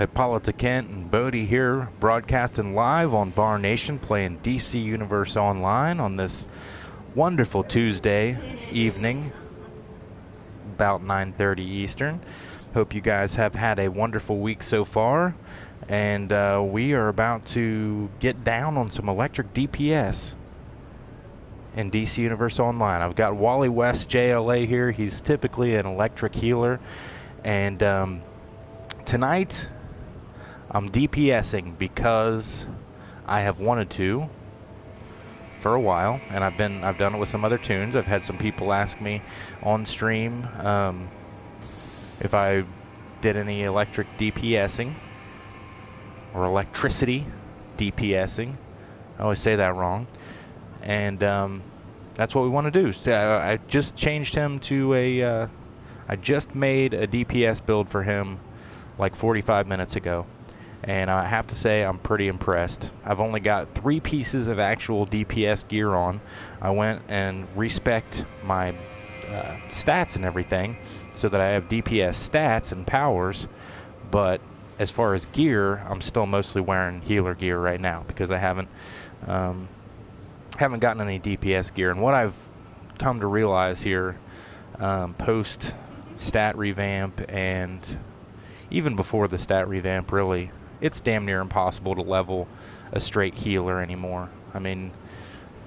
Hippolyta Kent and Bodie here, broadcasting live on Bar Nation, playing DC Universe Online on this wonderful Tuesday evening, about 9:30 Eastern. Hope you guys have had a wonderful week so far, and we are about to get down on some electric DPS in DC Universe Online. I've got Wally WestJLA here. He's typically an electric healer, and tonight I'm DPSing because I have wanted to for a while, and I've done it with some other tunes. I've had some people ask me on stream if I did any electric DPSing or electricity DPSing. I always say that wrong, and that's what we want to do. So I just changed him to I just made a DPS build for him like 45 minutes ago. And I have to say I'm pretty impressed. I've only got 3 pieces of actual DPS gear on. I went and respec'd my stats and everything so that I have DPS stats and powers, but as far as gear, I'm still mostly wearing healer gear right now because I haven't gotten any DPS gear. And what I've come to realize here, post stat revamp and even before the stat revamp, really, it's damn near impossible to level a straight healer anymore. I mean,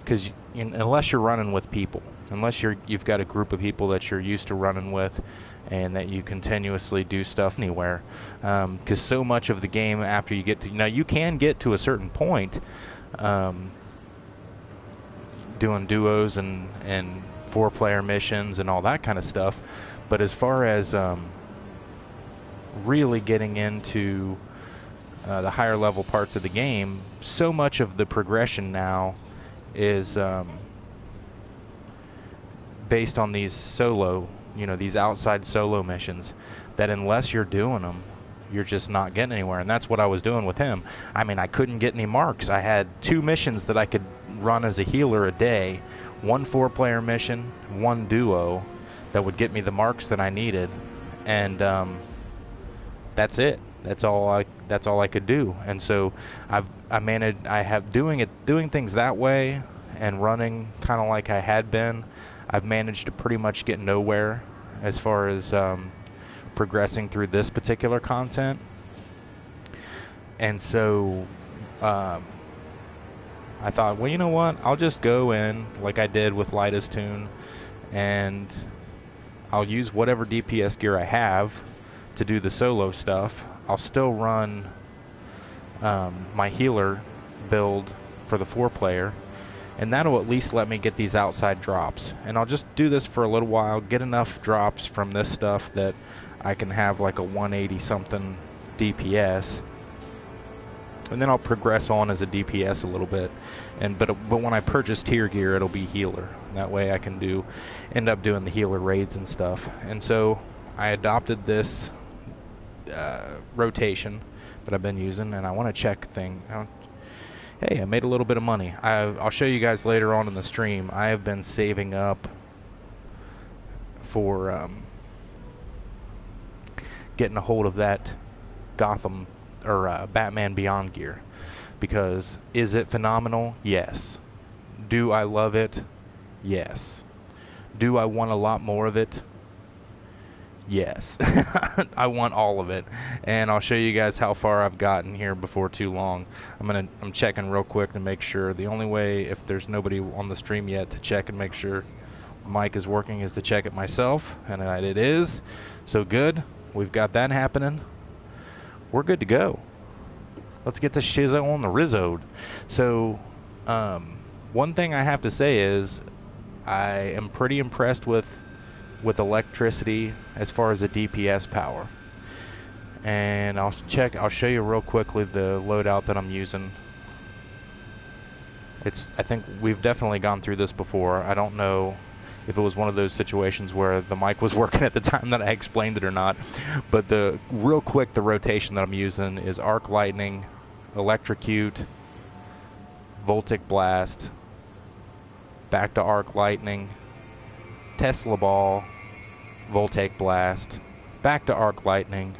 because unless you're running with people, unless you've got a group of people that you're used to running with and that you continuously do stuff anywhere, because so much of the game after you get to, now you can get to a certain point doing duos and 4-player missions and all that kind of stuff, but as far as really getting into the higher level parts of the game, so much of the progression now is based on these solo, these outside solo missions, that unless you're doing them, you're just not getting anywhere. And that's what I was doing with him. I mean, I couldn't get any marks. I had 2 missions that I could run as a healer a day, 1 4-player mission, 1 duo, that would get me the marks that I needed, and that's it. That's all I could do. And so doing things that way and running kind of like I had been. I've managed to pretty much get nowhere as far as progressing through this particular content. And so I thought, well, you know what? I'll just go in like I did with Lida's tune, and I'll use whatever DPS gear I have to do the solo stuff. I'll still run my healer build for the 4-player, and that'll at least let me get these outside drops. And I'll just do this for a little while, get enough drops from this stuff that I can have like a 180 something DPS, and then I'll progress on as a DPS a little bit. But when I purchase tier gear, it'll be healer. That way I can end up doing the healer raids and stuff. And so I adopted this rotation that I've been using, and I want to check hey, I made a little bit of money. I'll show you guys later on in the stream. I have been saving up for getting a hold of that Gotham or Batman Beyond gear, because is it phenomenal? Yes. Do I love it? Yes. Do I want a lot more of it? Yes. I want all of it, and I'll show you guys how far I've gotten here before too long. I'm checking real quick to make sure. The only way, if there's nobody on the stream yet, to check and make sure the mic is working is to check it myself, and it is. So good. We've got that happening. We're good to go. Let's get the shizzo on the rizzoed. So one thing I have to say is I am pretty impressed with electricity as far as the DPS power. And I'll show you real quickly the loadout that I'm using. I think we've definitely gone through this before. I don't know if it was one of those situations where the mic was working at the time that I explained it or not. But real quick, the rotation that I'm using is Arc Lightning, Electrocute, Voltic Blast, back to Arc Lightning, Tesla Ball, Voltaic Blast, back to Arc Lightning,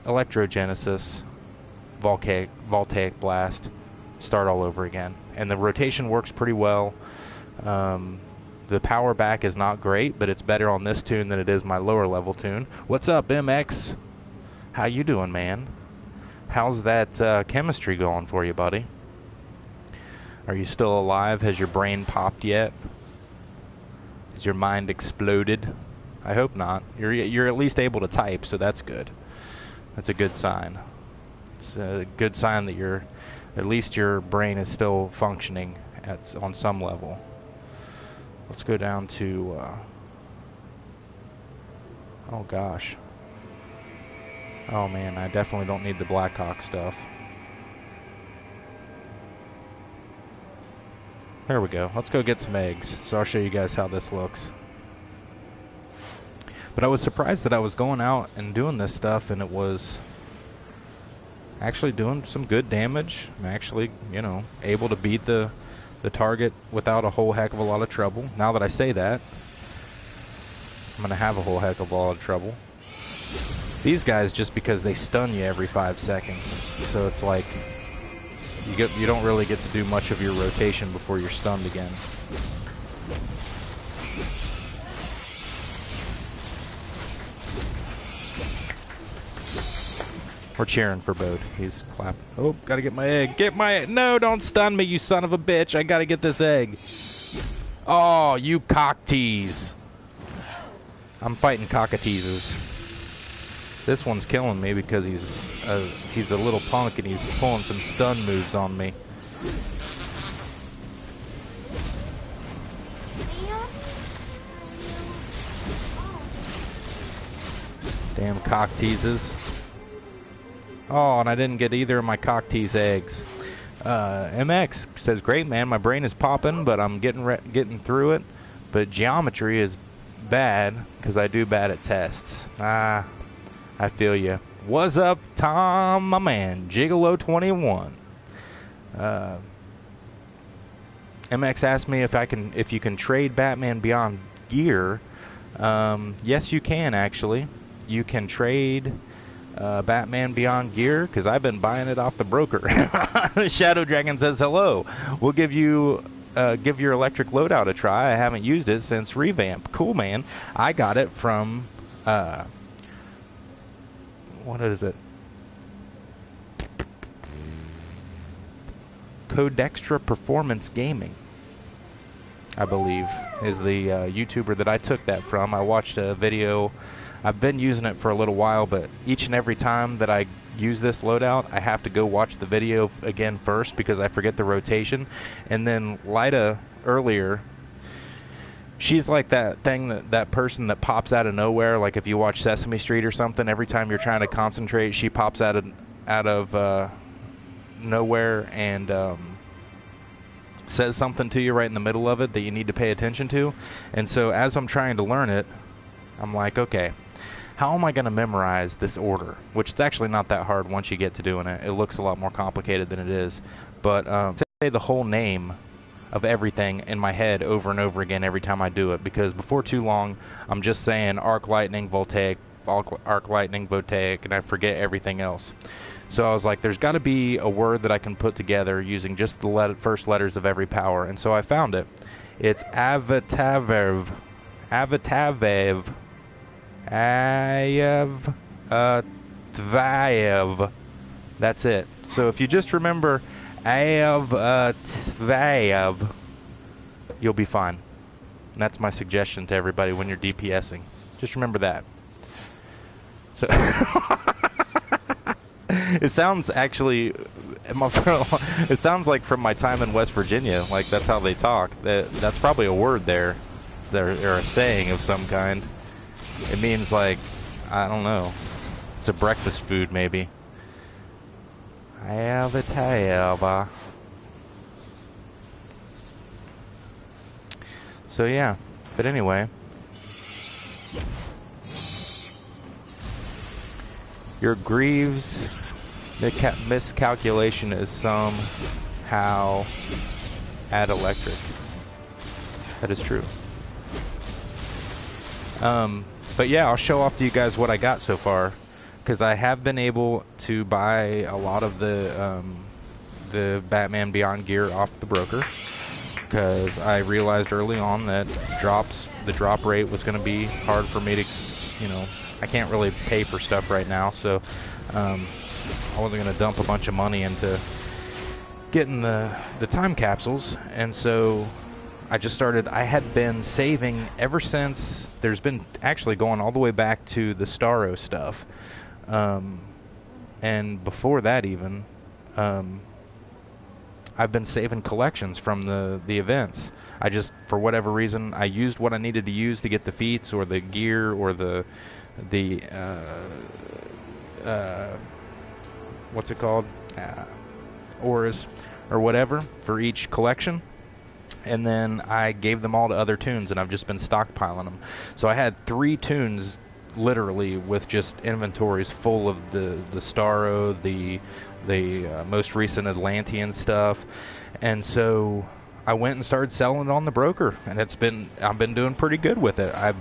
Electrogenesis, Voltaic Blast, start all over again. And the rotation works pretty well. The power back is not great, but it's better on this tune than it is my lower level tune. What's up, MX? How you doing, man? How's that chemistry going for you, buddy? Are you still alive? Has your brain popped yet? Has your mind exploded? I hope not. You're at least able to type, so that's good. That's a good sign. It's a good sign that at least your brain is still functioning on some level. Let's go down to, oh gosh. Oh man, I definitely don't need the Blackhawk stuff. There we go. Let's go get some eggs. So I'll show you guys how this looks. But I was surprised that I was going out and doing this stuff and it was actually doing some good damage. I'm actually, you know, able to beat the target without a whole heck of a lot of trouble. Now that I say that, I'm going to have a whole heck of a lot of trouble. These guys, just because they stun you every 5 seconds, so it's like you don't really get to do much of your rotation before you're stunned again. We're cheering for Bode. He's clapping. Oh, gotta get my egg. Get my egg. No, don't stun me, you son of a bitch. I gotta get this egg. Oh, you cock tease. I'm fighting cockateases. This one's killing me because he's a little punk and he's pulling some stun moves on me. Damn cock teases. Oh, and I didn't get either of my cock tease eggs. MX says, great man, my brain is popping, but I'm getting through it. But geometry is bad because I do bad at tests. I feel you. What's up, Tom, my man? Gigolo21. MX asked me if you can trade Batman Beyond gear. Yes, you can actually. You can trade Batman Beyond gear because I've been buying it off the broker. Shadow Dragon says hello. We'll give your electric loadout a try. I haven't used it since revamp. Cool, man. I got it from what is it? Codextra Performance Gaming, I believe, is the YouTuber that I took that from. I watched a video. I've been using it for a little while, but each and every time that I use this loadout, I have to go watch the video again first because I forget the rotation. And then Lida earlier, she's like that thing, that person that pops out of nowhere. Like if you watch Sesame Street or something, every time you're trying to concentrate, she pops out of nowhere and says something to you right in the middle of it that you need to pay attention to. And so as I'm trying to learn it, I'm like, okay, how am I going to memorize this order? Which is actually not that hard once you get to doing it. It looks a lot more complicated than it is. But say the whole name of everything in my head over and over again every time I do it, because before too long I'm just saying arc lightning, voltaic, arc lightning, voltaic, and I forget everything else. So I was like, there's got to be a word that I can put together using just the first letters of every power, and so I found it. It's Avatavev. Avatavev. Tvaev. That's it. So if you just remember Tvaev, you'll be fine. And that's my suggestion to everybody when you're DPSing. Just remember that. So it sounds actually, it sounds like from my time in West Virginia, like that's how they talk. That's probably a word there, or a saying of some kind. It means like, I don't know, it's a breakfast food maybe. I have a tab. So yeah, but anyway. Your Greaves miscalculation is somehow at electric. That is true. But yeah, I'll show off to you guys what I got so far, because I have been able to buy a lot of the Batman Beyond gear off the broker, because I realized early on that the drop rate was going to be hard for me to, you know, I can't really pay for stuff right now, so I wasn't going to dump a bunch of money into getting the time capsules. And so I just started, I had been saving ever since, there's been actually going all the way back to the Starro stuff, and before that even, I've been saving collections from the events. I just, for whatever reason, I used what I needed to use to get the feats or the gear or the what's it called? Auras or whatever for each collection. And then I gave them all to other tunes, and I've just been stockpiling them. So I had 3 tunes literally with just inventories full of the Starro, the most recent Atlantean stuff, and so I went and started selling it on the broker, and I've been doing pretty good with it. I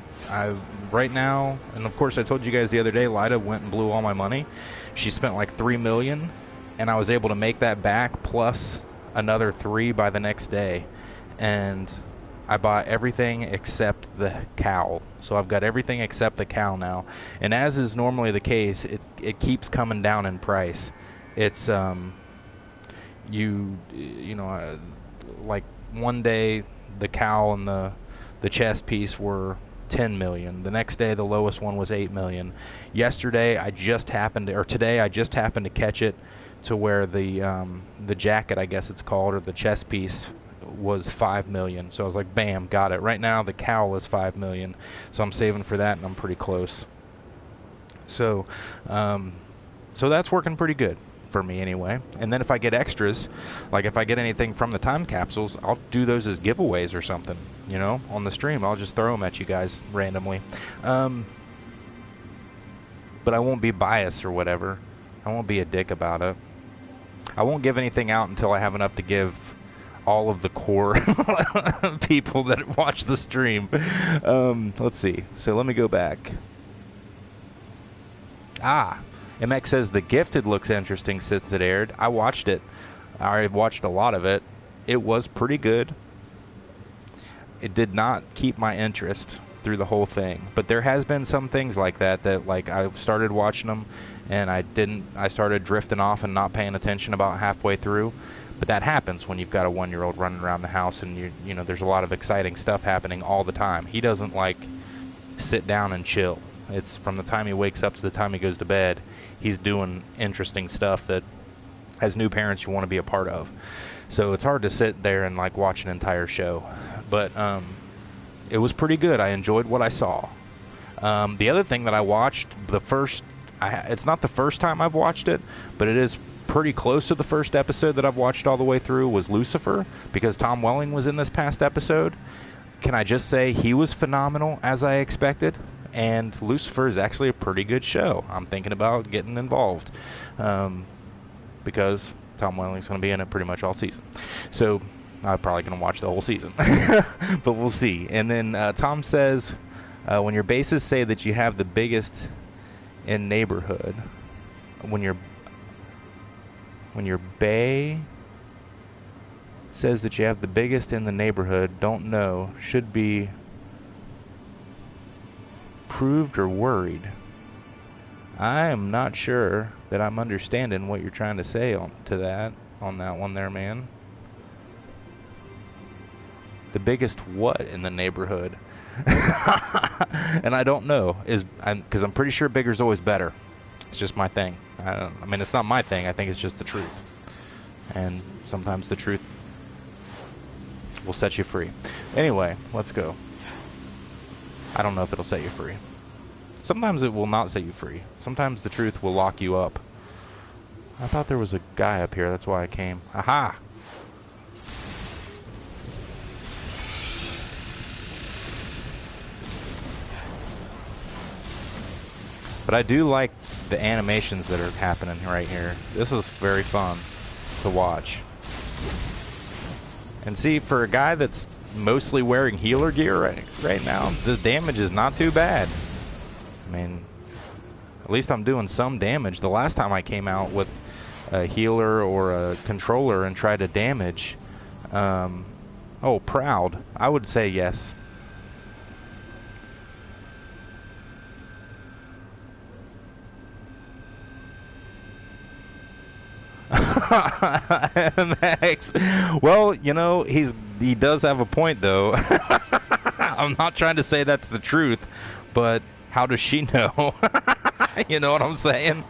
right now, and of course I told you guys the other day, Lida went and blew all my money. She spent like $3 million, and I was able to make that back plus another 3 by the next day, and I bought everything except the cowl. So I've got everything except the cowl now. And as is normally the case, it keeps coming down in price. It's like one day the cowl and the chest piece were 10 million. The next day the lowest one was 8 million. Today I just happened to catch it to where the jacket, I guess it's called, or the chest piece was 5 million. So I was like, bam, got it. Right now the cowl is 5 million, so I'm saving for that, and I'm pretty close. So that's working pretty good for me anyway. And then if I get extras, like if I get anything from the time capsules, I'll do those as giveaways or something, you know, on the stream. I'll just throw them at you guys randomly. But I won't be biased or whatever. I won't be a dick about it. I won't give anything out until I have enough to give all of the core people that watch the stream. Let's see. So let me go back. MX says The Gifted looks interesting since it aired. I watched it. I watched a lot of it. It was pretty good. It did not keep my interest through the whole thing, but there has been some things like that like I started watching them and I started drifting off and not paying attention about halfway through. But that happens when you've got a 1-year-old running around the house, and you know there's a lot of exciting stuff happening all the time. He doesn't like sit down and chill. It's from the time he wakes up to the time he goes to bed, he's doing interesting stuff that as new parents you want to be a part of. So it's hard to sit there and like watch an entire show. But it was pretty good. I enjoyed what I saw. The other thing that I watched, it's not the first time I've watched it, but it is pretty close to the first episode that I've watched all the way through, was Lucifer, because Tom Welling was in this past episode. Can I just say he was phenomenal, as I expected, and Lucifer is actually a pretty good show. I'm thinking about getting involved because Tom Welling's going to be in it pretty much all season. So I'm probably going to watch the whole season, but we'll see. And then Tom says, when your bases say that you have the biggest in neighborhood, when your bay says that you have the biggest in the neighborhood, don't know, should be proved or worried. I am not sure that I'm understanding what you're trying to say on that one there, man. The biggest what in the neighborhood? And I don't know, because I'm pretty sure bigger's always better. It's just my thing. I mean, it's not my thing. I think it's just the truth. And sometimes the truth will set you free. Anyway, let's go. I don't know if it'll set you free. Sometimes it will not set you free. Sometimes the truth will lock you up. I thought there was a guy up here. That's why I came. Aha! But I do like the animations that are happening right here. This is very fun to watch. And see, for a guy that's mostly wearing healer gear right now, the damage is not too bad. I mean, At least I'm doing some damage. The last time I came out with a healer or a controller and tried to damage, oh, proud. I would say yes. MX. Well, you know, he does have a point though. I'm not trying to say that's the truth, but how does she know? You know what I'm saying?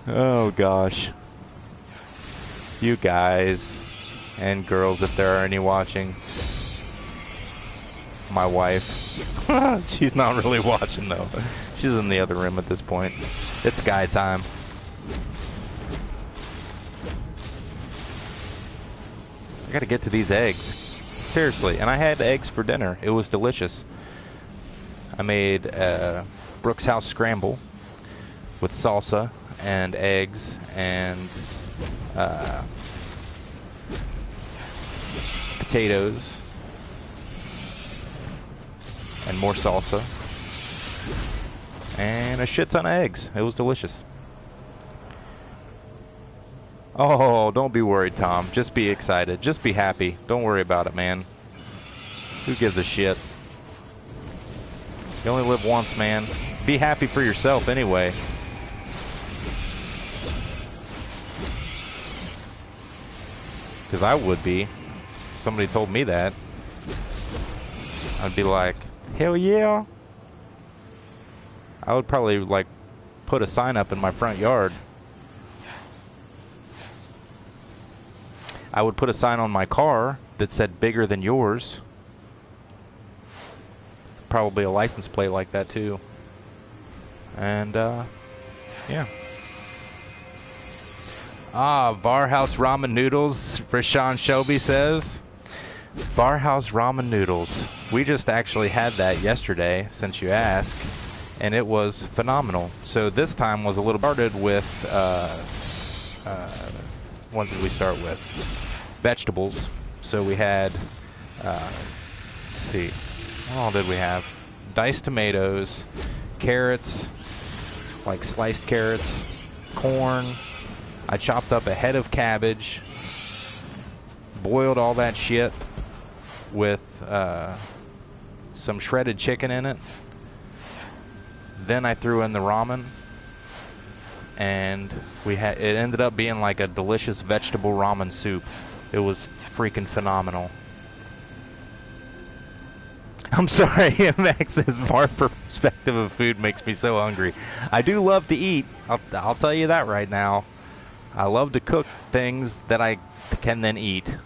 Oh gosh. You guys and girls, if there are any watching. My wife. She's not really watching though. She's in the other room at this point. It's guy time. I gotta get to these eggs. Seriously, and I had eggs for dinner. It was delicious. I made Brooks House scramble with salsa and eggs and potatoes and more salsa and a shit ton of eggs. It was delicious. Oh, don't be worried, Tom. Just be excited. Just be happy. Don't worry about it, man. Who gives a shit? You only live once, man. Be happy for yourself anyway. Because I would be. If somebody told me that, I'd be like, hell yeah. I would probably, like, put a sign up in my front yard. I would put a sign on my car that said bigger than yours. Probably a license plate like that too. And yeah. Bar House Ramen Noodles, Rashawn Shelby says. Bar House Ramen Noodles. We just actually had that yesterday, since you asked, and it was phenomenal. So this time was a little started with what did we start with? Vegetables. So we had, let's see, what all did we have? Diced tomatoes, carrots, like sliced carrots, corn. I chopped up a head of cabbage, boiled all that shit with some shredded chicken in it. Then I threw in the ramen. And it ended up being like a delicious vegetable ramen soup. It was freaking phenomenal. I'm sorry, MX's bar perspective of food makes me so hungry. I do love to eat. I'll tell you that right now. I love to cook things that I can then eat.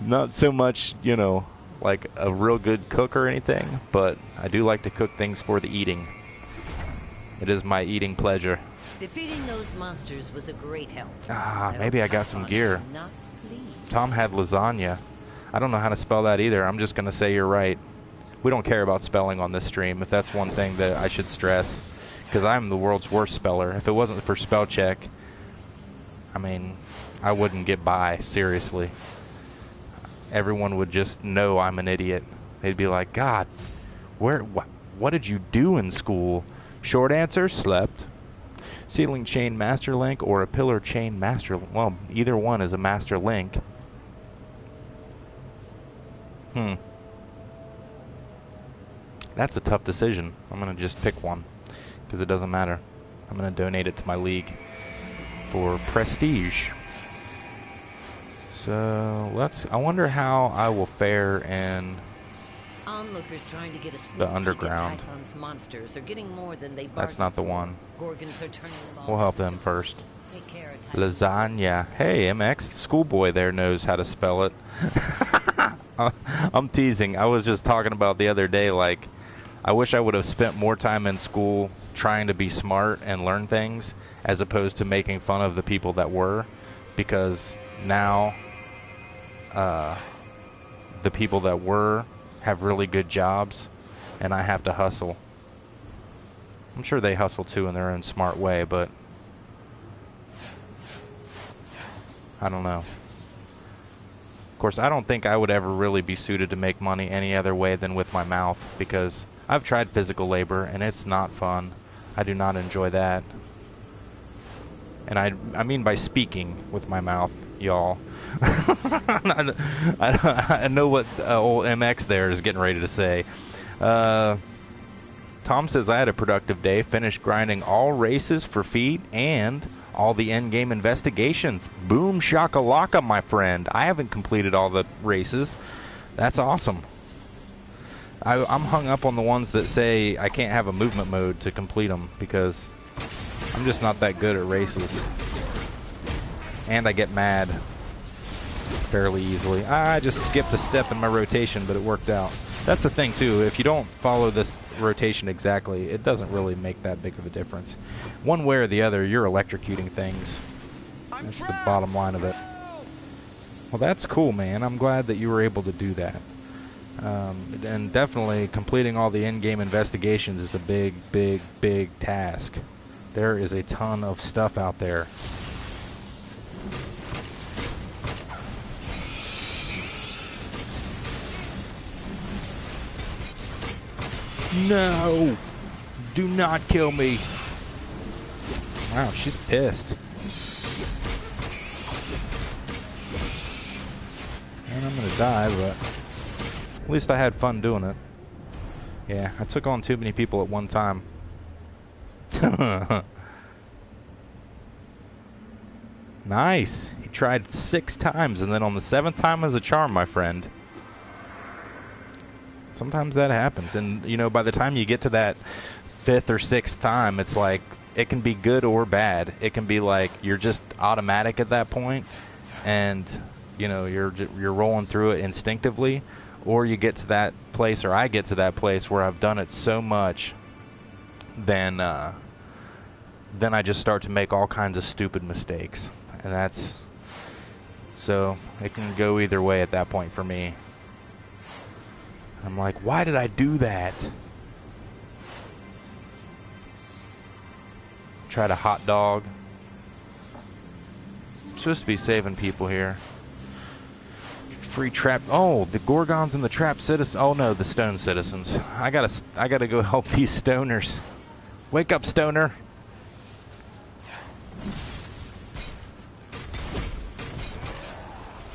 Not so much, you know, like a real good cook or anything, but I do like to cook things for the eating. It is my eating pleasure. Defeating those monsters was a great help. Maybe I got some gear. Tom had lasagna. I don't know how to spell that either. I'm just going to say you're right. We don't care about spelling on this stream, if that's one thing that I should stress. Because I'm the world's worst speller. If it wasn't for spell check, I mean, I wouldn't get by, seriously. Everyone would just know I'm an idiot. They'd be like, God, what did you do in school? Short answer, slept. Ceiling chain master link or a pillar chain master, well, either one is a master link. That's a tough decision. I'm going to just pick one because it doesn't matter. I'm going to donate it to my league for prestige. So I wonder how I will fare in onlookers trying to get a the underground. Typhon's monsters are getting more than they That's not the one. Gorgons are turning them We'll help them first. Take care of Lasagna. Hey, MX, schoolboy there knows how to spell it. I'm teasing. I was just talking about the other day, like, I wish I would have spent more time in school trying to be smart and learn things as opposed to making fun of the people that were, because now the people that were have really good jobs and I have to hustle. I'm sure they hustle too in their own smart way, but I don't know. Of course, I don't think I would ever really be suited to make money any other way than with my mouth, because I've tried physical labor, and it's not fun. I do not enjoy that. And I mean by speaking with my mouth, y'all. I know what old MX there is getting ready to say. Tom says, I had a productive day, finished grinding all races for feet and all the endgame investigations. Boom shakalaka, my friend. I haven't completed all the races. That's awesome. I'm hung up on the ones that say I can't have a movement mode to complete them because I'm just not that good at races. And I get mad fairly easily. I just skipped a step in my rotation, but it worked out. That's the thing, too. If you don't follow this rotation exactly, it doesn't really make that big of a difference. One way or the other, you're electrocuting things. That's the bottom line of it. Well, that's cool, man. I'm glad that you were able to do that. And definitely completing all the in-game investigations is a big, big, big task. There is a ton of stuff out there. No! Do not kill me! Wow, she's pissed. And I'm gonna die, but at least I had fun doing it. Yeah, I took on too many people at one time. Nice! He tried 6 times, and then on the 7th time was a charm, my friend. Sometimes that happens, and you know, by the time you get to that 5th or 6th time, it's like it can be good or bad. It can be like you're just automatic at that point, and you know you're rolling through it instinctively, or you get to that place, or I get to that place where I've done it so much, then I just start to make all kinds of stupid mistakes, and that's so it can go either way at that point for me. I'm like, why did I do that? Try to hot dog. I'm supposed to be saving people here. Free trap. Oh, the Gorgons and the trap citizens. Oh no, the stone citizens. I gotta go help these stoners. Wake up, stoner.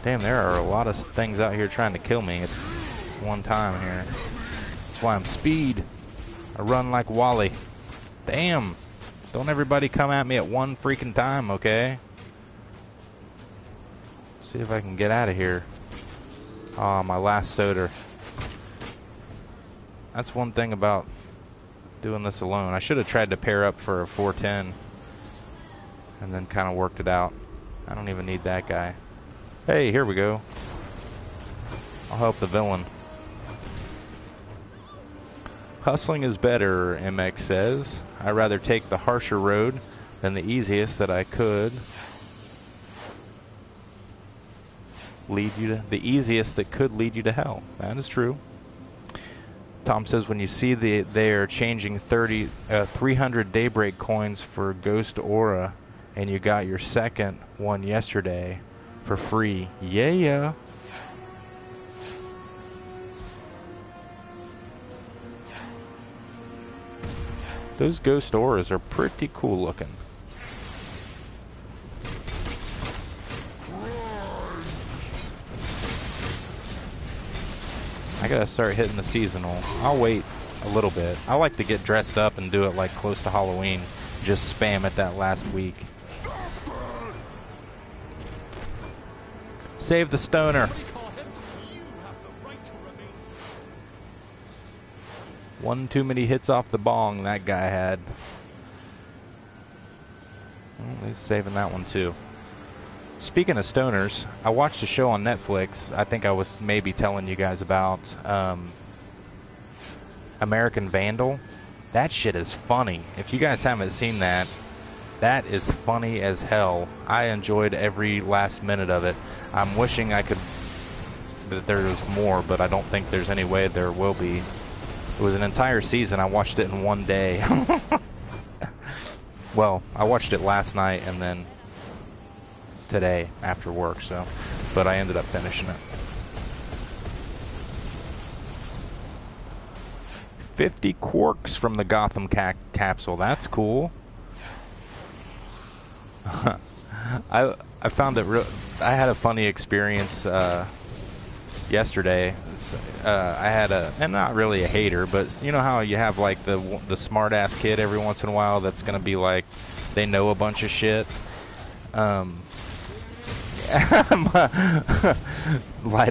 Damn, there are a lot of things out here trying to kill me at one time here. That's why I'm speed. I run like Wally. Damn. Don't everybody come at me at one freaking time, okay? See if I can get out of here. Oh, my last soda. That's one thing about doing this alone. I should have tried to pair up for a 410 and then kind of worked it out. I don't even need that guy. Hey, here we go. I'll help the villain. Hustling is better, MX says. I'd rather take the harsher road than the easiest that I could. The easiest that could lead you to hell. That is true. Tom says when you see they are changing 300 Daybreak coins for Ghost Aura, and you got your second one yesterday for free. Yeah. Those Ghost Auras are pretty cool looking. I gotta start hitting the seasonal. I'll wait a little bit. I like to get dressed up and do it like close to Halloween. Just spam it that last week. Save the stoner. One too many hits off the bong that guy had. Well, he's saving that one too. Speaking of stoners, I watched a show on Netflix. I think I was maybe telling you guys about American Vandal. That shit is funny. If you guys haven't seen that, that is funny as hell. I enjoyed every last minute of it. I'm wishing I could that there was more, but I don't think there's any way there will be. It was an entire season. I watched it in one day. Well, I watched it last night and then today after work, so, but I ended up finishing it. 50 quarks from the Gotham capsule. That's cool. I found it real. I had a funny experience yesterday. I had and not really a hater, but you know how you have like the smart ass kid every once in a while that's gonna be like, they know a bunch of shit. Lyda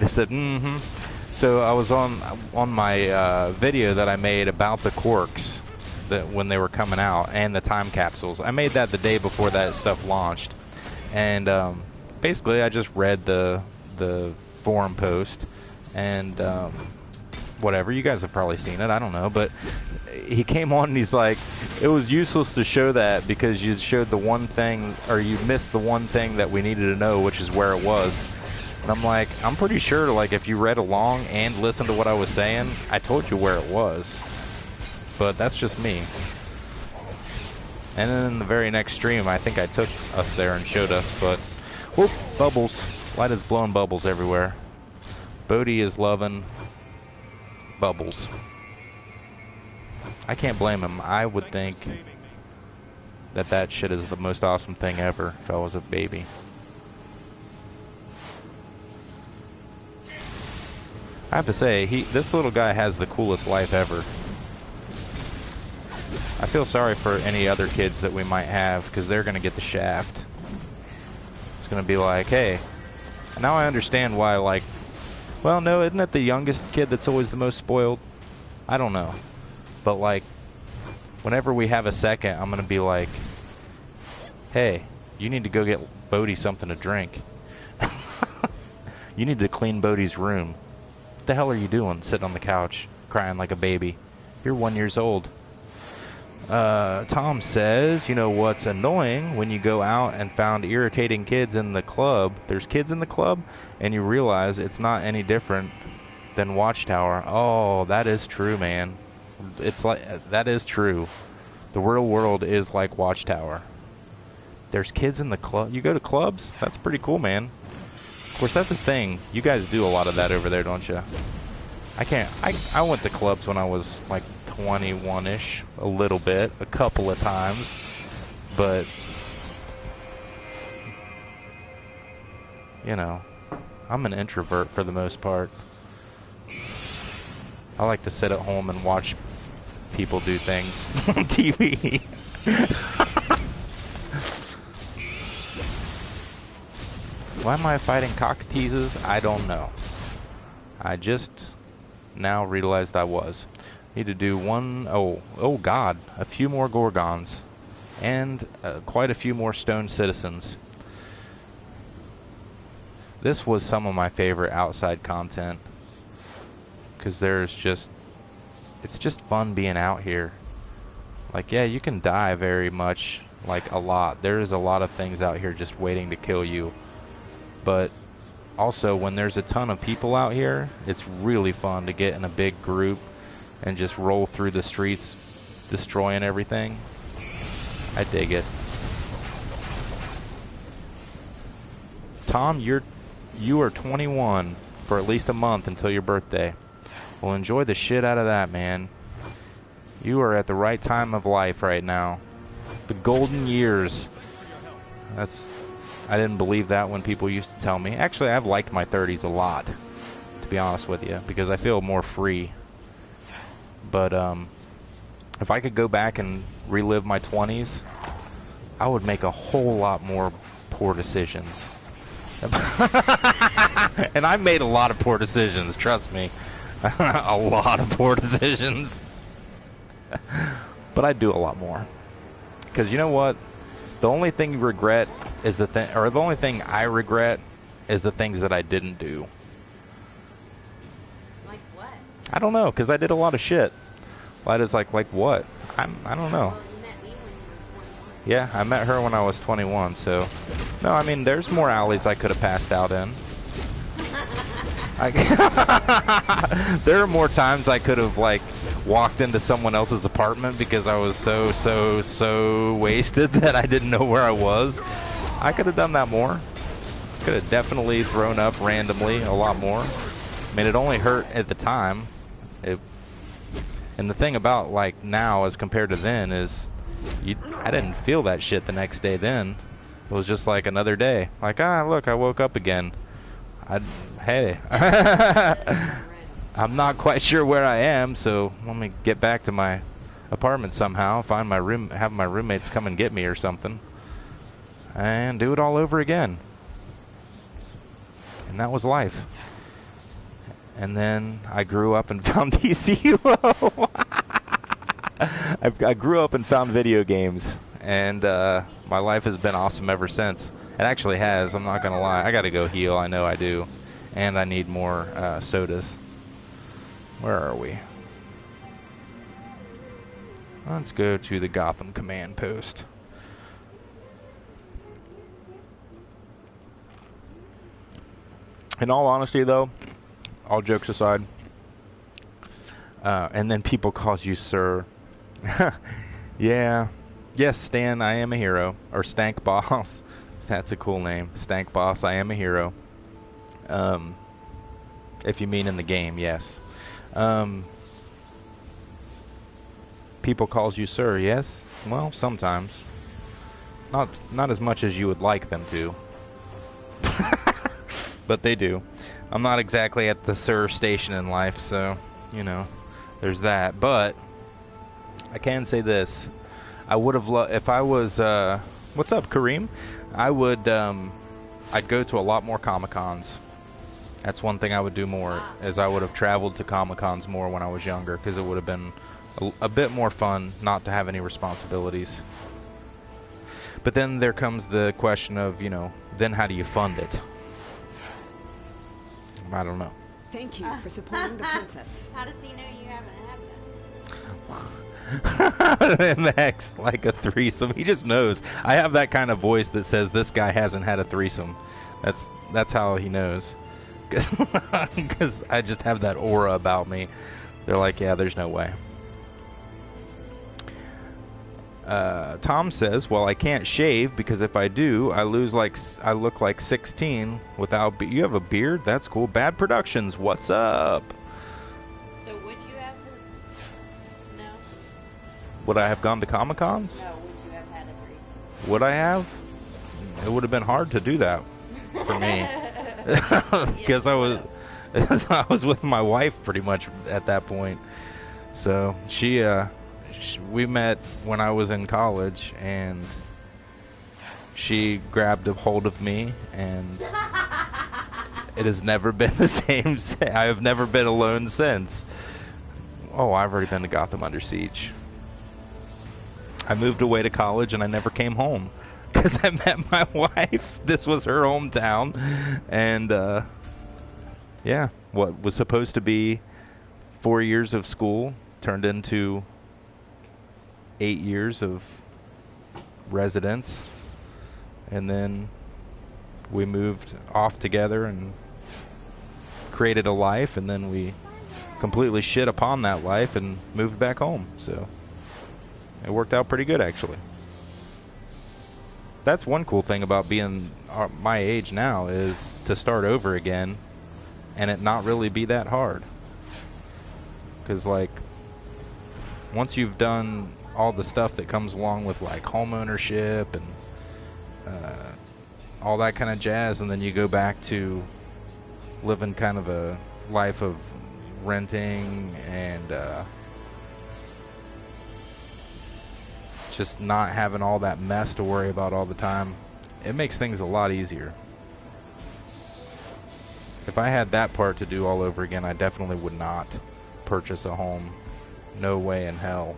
said, mm-hmm. So I was on my video that I made about the quarks that when they were coming out and the time capsules. I made that the day before that stuff launched, and basically I just read the forum post and whatever. You guys have probably seen it. I don't know, but he came on and he's like, it was useless to show that because you showed the one thing, or you missed the one thing that we needed to know, which is where it was. And I'm like, I'm pretty sure, like, if you read along and listened to what I was saying, I told you where it was. But that's just me. And then in the very next stream, I think I took us there and showed us, but whoop, bubbles. Light is blowing bubbles everywhere. Bodhi is loving bubbles. I can't blame him. I would think that shit is the most awesome thing ever if I was a baby. I have to say, this little guy has the coolest life ever. I feel sorry for any other kids that we might have, because they're going to get the shaft. It's going to be like, hey, now I understand why, like, well, no, isn't it the youngest kid that's always the most spoiled? I don't know. But, like, whenever we have a second, I'm going to be like, hey, you need to go get Bodhi something to drink. You need to clean Bodhi's room. What the hell are you doing sitting on the couch crying like a baby? You're 1 year old. Tom says, you know what's annoying when you go out and found irritating kids in the club? There's kids in the club and you realize it's not any different than Watchtower. Oh, that is true, man. It's like, that is true. The real world is like Watchtower. There's kids in the club. You go to clubs? That's pretty cool, man. Of course, that's a thing. You guys do a lot of that over there, don't you? I went to clubs when I was like 21-ish, a little bit, a couple of times, but you know, I'm an introvert for the most part. I like to sit at home and watch people do things on TV. Why am I fighting cockateases? I don't know. I just now realized I was. Need to do oh god, a few more Gorgons. And quite a few more stone citizens. This was some of my favorite outside content. Because it's just fun being out here. Like, yeah, you can die very much, like a lot. There is a lot of things out here just waiting to kill you. But also, when there's a ton of people out here, it's really fun to get in a big group and just roll through the streets, destroying everything. I dig it. Tom, you are 21 for at least a month until your birthday. Well, enjoy the shit out of that, man. You are at the right time of life right now. The golden years. I didn't believe that when people used to tell me. Actually, I've liked my 30s a lot, to be honest with you, because I feel more free. But if I could go back and relive my 20s, I would make a whole lot more poor decisions. And I made a lot of poor decisions, trust me. A lot of poor decisions. But I do a lot more. Because you know what? The only thing you regret is the only thing I regret is the things that I didn't do. Like what? I don't know, because I did a lot of shit. Lida's like what? I don't know. Well, you met me when you were 21. Yeah, I met her when I was 21, so... No, I mean, there's more alleys I could have passed out in. There are more times I could have, like, walked into someone else's apartment because I was so wasted that I didn't know where I was. I could have done that more. Could have definitely thrown up randomly a lot more. I mean, it only hurt at the time. And the thing about like now as compared to then is I didn't feel that shit the next day then. It was just like another day. Like, look, I woke up again. Hey. I'm not quite sure where I am, so let me get back to my apartment somehow, find my room, have my roommates come and get me or something, and do it all over again. And that was life. And then I grew up and found DCUO. I grew up and found video games, and my life has been awesome ever since. It actually has, I'm not going to lie. I got to go heal, I know I do. And I need more sodas. Where are we? Let's go to the Gotham command post. In all honesty, though, all jokes aside, and then people calls you sir. Yeah. Yes, Stan, I am a hero. Or Stank Boss. That's a cool name. Stank Boss, I am a hero. If you mean in the game, yes. People calls you sir, yes? Well, sometimes. Not as much as you would like them to. But they do. I'm not exactly at the sir station in life, so, you know, there's that. But I can say this. I would have loved, if I was, what's up, Kareem? I would, I'd go to a lot more Comic-Cons. That's one thing I would do more, is I would have traveled to Comic-Cons more when I was younger, because it would have been a bit more fun not to have any responsibilities. But then there comes the question of, you know, then how do you fund it? I don't know. Thank you for supporting the princess. How does he know you haven't had that? MX, like a threesome. He just knows. I have that kind of voice that says this guy hasn't had a threesome. That's how he knows. Because I just have that aura about me. They're like, yeah, there's no way. Tom says, well, I can't shave because if I do, I look like 16 without. You have a beard? That's cool. Bad Productions, what's up? So would you have? No. Would I have gone to Comic-Cons? No. Would you have had a threesome? Would I have? It would have been hard to do that for me because I was with my wife pretty much at that point. So we met when I was in college, and she grabbed a hold of me, and it has never been the same. I have never been alone since. Oh, I've already been to Gotham Under Siege. I moved away to college, and I never came home because I met my wife. This was her hometown, and yeah, what was supposed to be 4 years of school turned into 8 years of residence, and then we moved off together and created a life, and then we completely shit upon that life and moved back home. So it worked out pretty good, actually. That's one cool thing about being my age now, is to start over again and it not really be that hard, because like once you've done all the stuff that comes along with like home ownership and all that kind of jazz, and then you go back to living kind of a life of renting and just not having all that mess to worry about all the time, it makes things a lot easier. If I had that part to do all over again, I definitely would not purchase a home. No way in hell.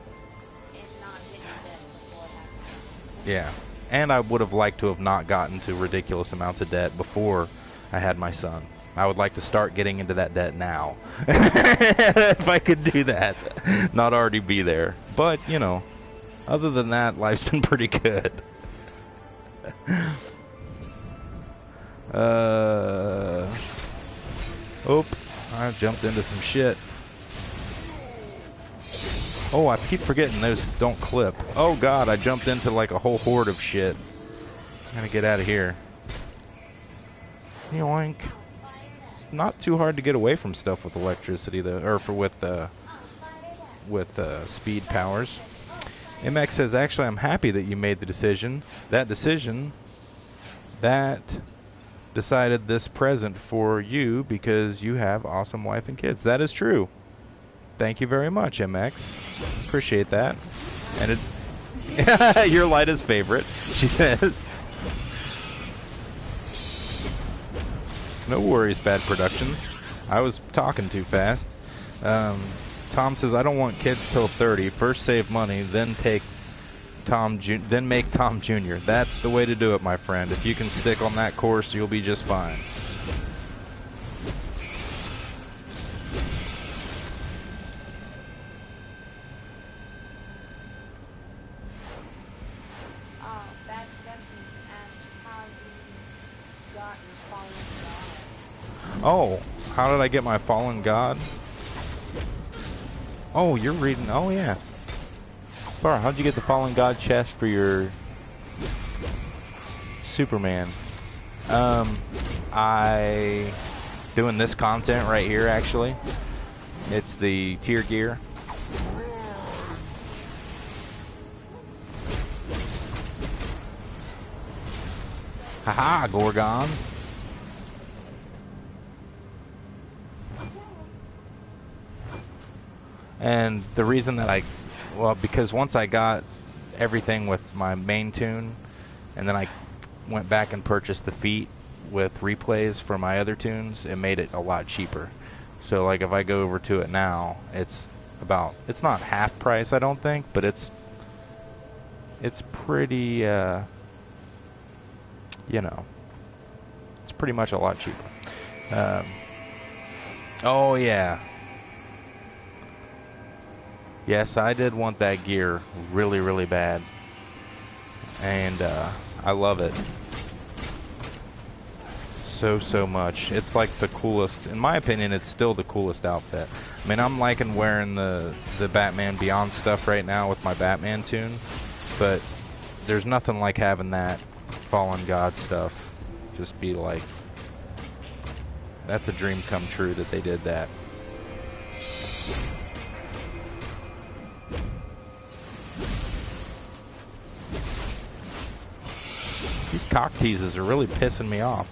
Yeah, and I would have liked to have not gotten to ridiculous amounts of debt before I had my son. I would like to start getting into that debt now. If I could do that, not already be there. But, you know, other than that, life's been pretty good. Oh, I jumped into some shit. Oh, I keep forgetting those don't clip. Oh god, I jumped into like a whole horde of shit. Gotta get out of here. Yoink. It's not too hard to get away from stuff with electricity though, or with with speed powers. MX says, actually, I'm happy that you made the decision. That decision that decided this present for you because you have awesome wife and kids. That is true. Thank you very much, MX. Appreciate that. And it, your lightest favorite, she says. No worries, Bad Productions. I was talking too fast. Tom says, I don't want kids till 30. First save money, then take then make Tom Jr. That's the way to do it, my friend. If you can stick on that course, you'll be just fine. Bad Productions asked how you got your fallen god. Oh, how did I get my fallen god? Oh, you're reading. Oh, yeah. Bar, how'd you get the fallen god chest for your Superman? I doing this content right here, actually. It's the tier gear. Haha, Gorgon. And the reason that because once I got everything with my main tune, and then I went back and purchased the feet with replays for my other tunes, it made it a lot cheaper. So like if I go over to it now, it's not half price, I don't think, but it's pretty, it's pretty much a lot cheaper. Oh yeah. Yes, I did want that gear really, really bad. And I love it. So much. It's like the coolest, in my opinion, it's still the coolest outfit. I mean, I'm liking wearing the Batman Beyond stuff right now with my Batman tune, but there's nothing like having that Fallen God stuff. Just be like, that's a dream come true that they did that. These cock teases are really pissing me off.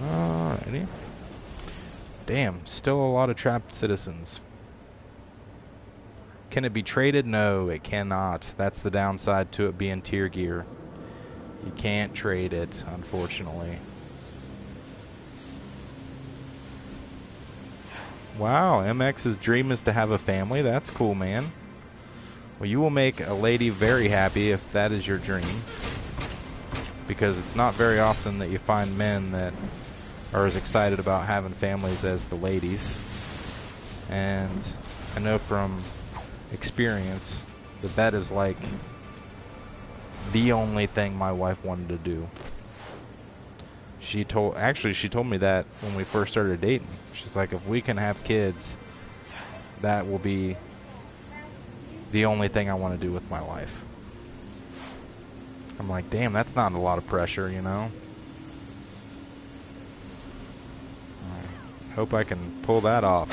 Alrighty. Damn, still a lot of trapped citizens. Can it be traded? No, it cannot. That's the downside to it being tier gear. You can't trade it, unfortunately. Wow, MX's dream is to have a family. That's cool, man. Well, you will make a lady very happy if that is your dream. Because it's not very often that you find men that are as excited about having families as the ladies. And I know from experience that that is like the only thing my wife wanted to do. She told me that when we first started dating. She's like, if we can have kids, that will be the only thing I want to do with my life. I'm like, damn, that's not a lot of pressure, you know? I hope I can pull that off.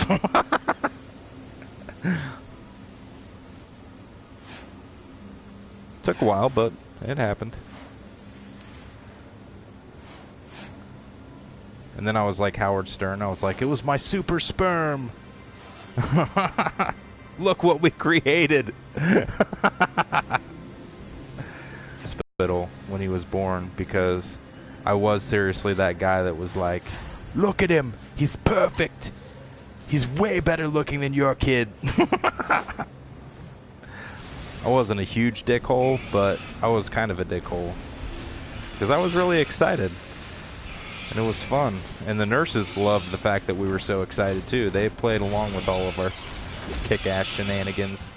Took a while, but it happened. And then I was like Howard Stern. I was like, it was my super sperm. Look what we created. Hospital when he was born, because I was seriously that guy that was like, look at him. He's perfect. He's way better looking than your kid. I wasn't a huge dickhole, but I was kind of a dickhole. Because I was really excited. And it was fun. And the nurses loved the fact that we were so excited too. They played along with all of our kick-ass shenanigans.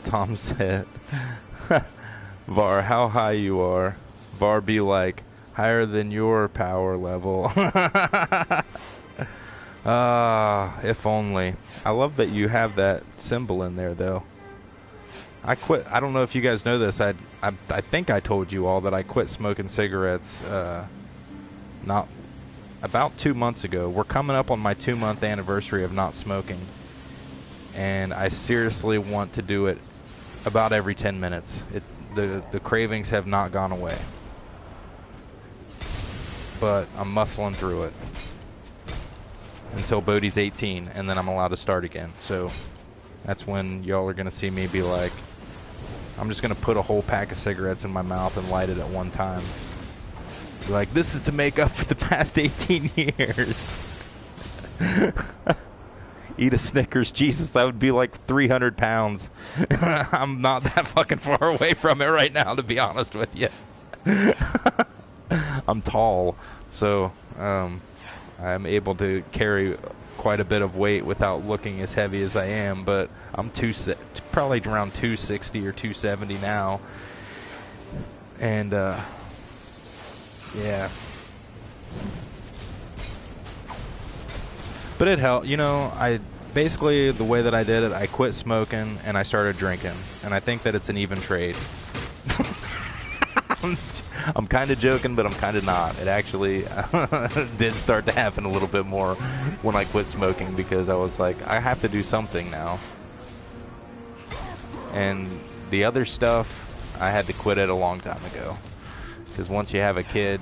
Tom said, Var, how high you are. Var be like, higher than your power level. If only. I love that you have that symbol in there, though. I quit. I don't know if you guys know this. I think I told you all that I quit smoking cigarettes not about 2 months ago. We're coming up on my 2-month anniversary of not smoking, and I seriously want to do it about every 10 minutes. The cravings have not gone away, but I'm muscling through it until Bodie's 18, and then I'm allowed to start again. So that's when y'all are gonna see me be like, I'm just gonna put a whole pack of cigarettes in my mouth and light it at one time. Be like, this is to make up for the past 18 years. Eat a Snickers. Jesus, that would be like 300 pounds. I'm not that fucking far away from it right now, to be honest with you. I'm tall, so I'm able to carry quite a bit of weight without looking as heavy as I am, but I'm probably around 260 or 270 now. And yeah. But it helped. You know, I basically, the way that I did it, I quit smoking and I started drinking. And I think that it's an even trade. I'm kind of joking, but I'm kind of not. It actually did start to happen a little bit more when I quit smoking, because I was like, I have to do something now. And the other stuff, I had to quit it a long time ago. Because once you have a kid,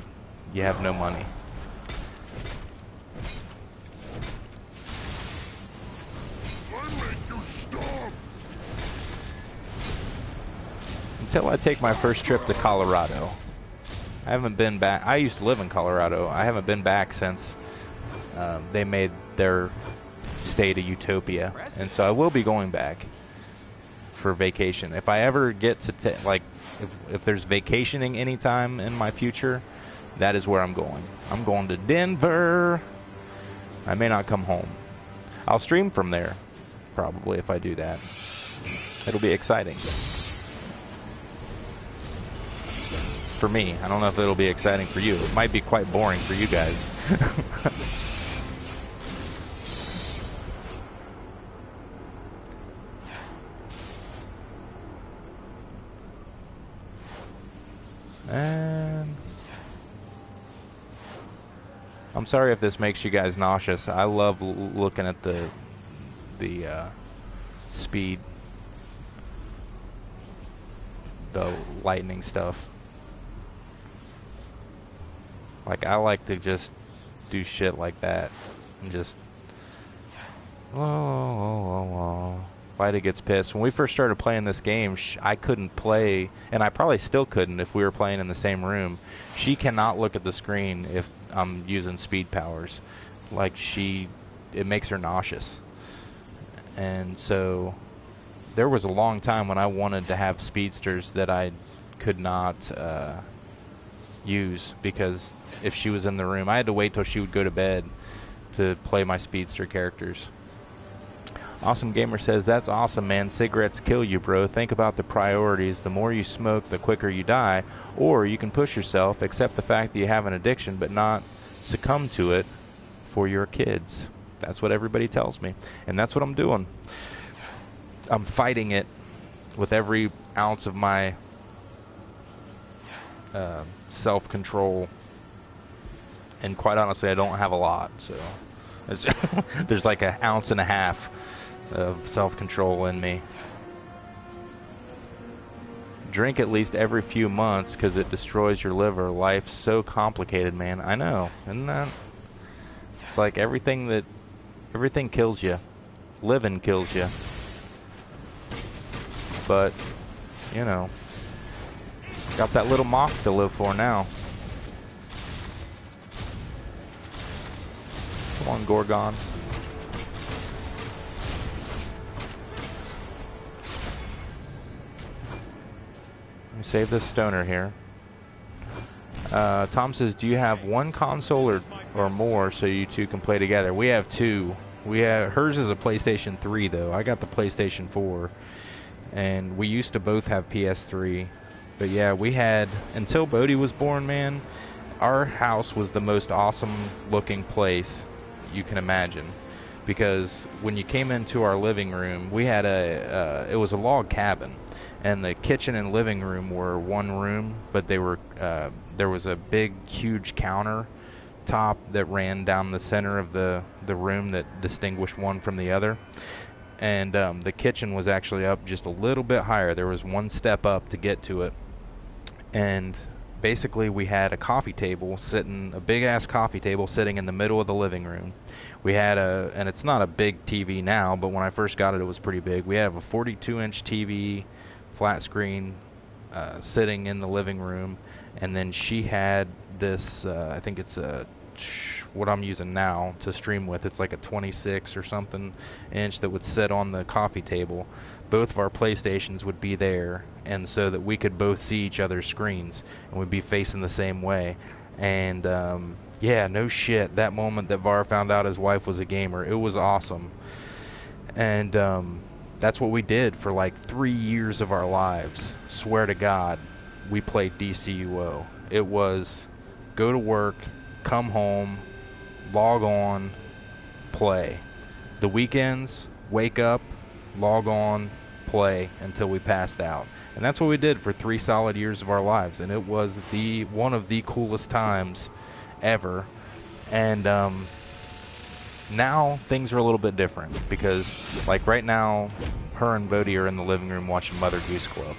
you have no money. Until I take my first trip to Colorado. I haven't been back. I used to live in Colorado. I haven't been back since they made their state a utopia. And so I will be going back for vacation. If I ever get to, if there's vacationing anytime in my future, that is where I'm going. I'm going to Denver. I may not come home. I'll stream from there, probably, if I do that. It'll be exciting. For me. I don't know if it'll be exciting for you. It might be quite boring for you guys. And I'm sorry if this makes you guys nauseous. I love looking at the speed, the lightning stuff. Like, I like to just do shit like that and just Vita gets pissed. When we first started playing this game, I couldn't play, and I probably still couldn't if we were playing in the same room. She cannot look at the screen if I'm using speed powers. Like, it makes her nauseous. And so there was a long time when I wanted to have speedsters that I could not use, because if she was in the room, I had to wait till she would go to bed to play my speedster characters. Awesome Gamer says, that's awesome, man. Cigarettes kill you, bro. Think about the priorities. The more you smoke, the quicker you die. Or you can push yourself, accept the fact that you have an addiction, but not succumb to it for your kids. That's what everybody tells me. And that's what I'm doing. I'm fighting it with every ounce of my self-control. And quite honestly, I don't have a lot. So there's like an ounce and a half of self-control in me. Drink at least every few months because it destroys your liver. Life's so complicated, man. I know. Isn't that? It's like everything kills you. Living kills you. But, you know, got that little moth to live for now. Come on, Gorgon. Let me save this stoner here. Tom says, do you have one console or more so you two can play together? We have two. Hers is a PlayStation 3 though. I got the PlayStation 4. And we used to both have PS3. But yeah, we had, until Bodhi was born, man, our house was the most awesome looking place you can imagine. Because when you came into our living room, we had it was a log cabin, and the kitchen and living room were one room, but they were there was a big, huge counter top that ran down the center of the room that distinguished one from the other. And the kitchen was actually up just a little bit higher. There was one step up to get to it. And basically we had a coffee table sitting, a big ass coffee table sitting in the middle of the living room. We had and it's not a big TV now, but when I first got it, it was pretty big. We have a 42-inch TV, flat screen, sitting in the living room. And then she had this, I think it's what I'm using now to stream with. It's like a 26 or something inch that would sit on the coffee table. Both of our PlayStations would be there, and so that we could both see each other's screens, and we'd be facing the same way. And yeah, no shit, that moment that Var found out his wife was a gamer, it was awesome. And that's what we did for like 3 years of our lives. Swear to God, we played DCUO. It was go to work, come home, log on, play. The weekends, wake up, log on, play until we passed out. And that's what we did for 3 solid years of our lives, and it was one of the coolest times ever. And now things are a little bit different, because like right now her and Bodhi are in the living room watching Mother Goose Club.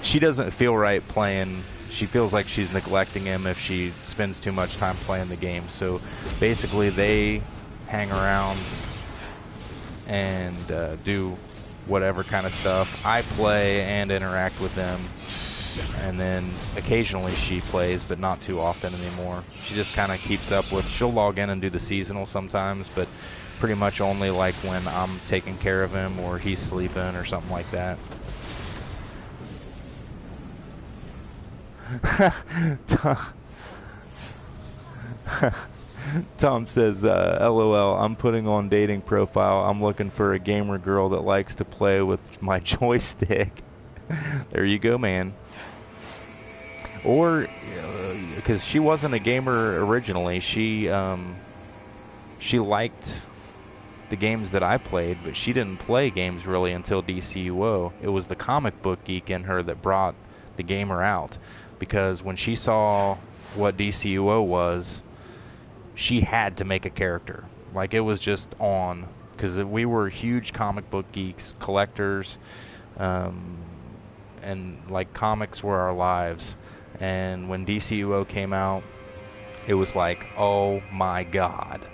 She doesn't feel right playing. She feels like she's neglecting him if she spends too much time playing the game. So basically they hang around and do whatever kind of stuff. I play and interact with them, and then occasionally she plays, but not too often anymore. She just kind of keeps up with, she'll log in and do the seasonal sometimes, but pretty much only like when I'm taking care of him or he's sleeping or something like that. Tom says, LOL, I'm putting on dating profile. I'm looking for a gamer girl that likes to play with my joystick. There you go, man. Or, because she wasn't a gamer originally. She liked the games that I played, but she didn't play games really until DCUO. It was the comic book geek in her that brought the gamer out. Because when she saw what DCUO was, she had to make a character. Like, it was just on. Because we were huge comic book geeks, collectors, and like comics were our lives. And when DCUO came out, it was like, oh my God,